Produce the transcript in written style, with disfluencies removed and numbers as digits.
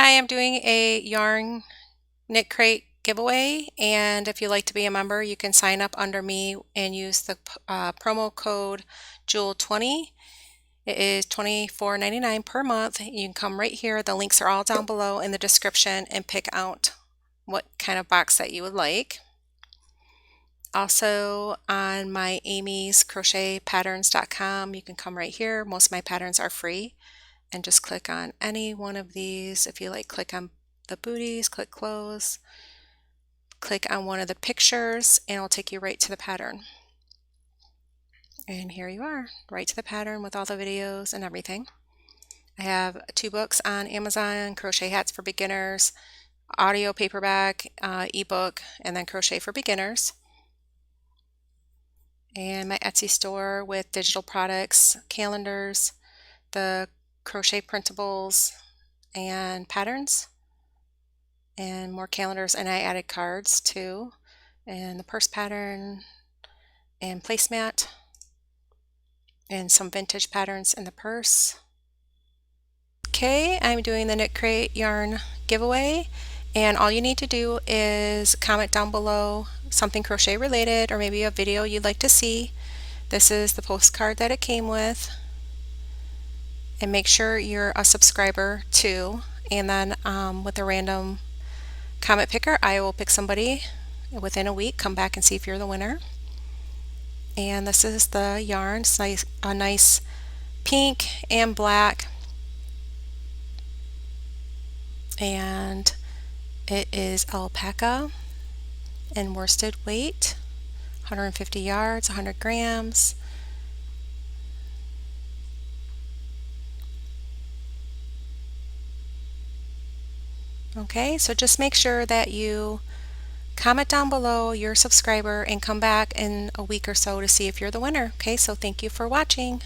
Hi, I'm doing a yarn knit crate giveaway, and if you'd like to be a member, you can sign up under me and use the promo code Jewel20. It is $24.99 per month. You can come right here. The links are all down below in the description and pick out what kind of box that you would like. Also on my Amy's Crochet Patterns.com, you can come right here. Most of my patterns are free, and just click on any one of these. If you like, click on the booties, click close, click on one of the pictures, and it'll take you right to the pattern. And here you are, right to the pattern with all the videos and everything. I have 2 books on Amazon: Crochet Hats for Beginners, audio paperback, ebook, and then Crochet for Beginners. And my Etsy store with digital products, calendars, the crochet printables, and patterns, and more calendars, and I added cards too, and the purse pattern, and placemat, and some vintage patterns in the purse. Okay, I'm doing the Knit Crate yarn giveaway, and all you need to do is comment down below something crochet related or maybe a video you'd like to see. This is the postcard that it came with, and make sure you're a subscriber too. And then with a random comment picker, I will pick somebody within a week, come back and see if you're the winner. And this is the yarn. It's a nice pink and black, and it is alpaca and worsted weight, 150 yards, 100 grams. Okay, so just make sure that you comment down below you're a subscriber and come back in a week or so to see if you're the winner. Okay, so thank you for watching.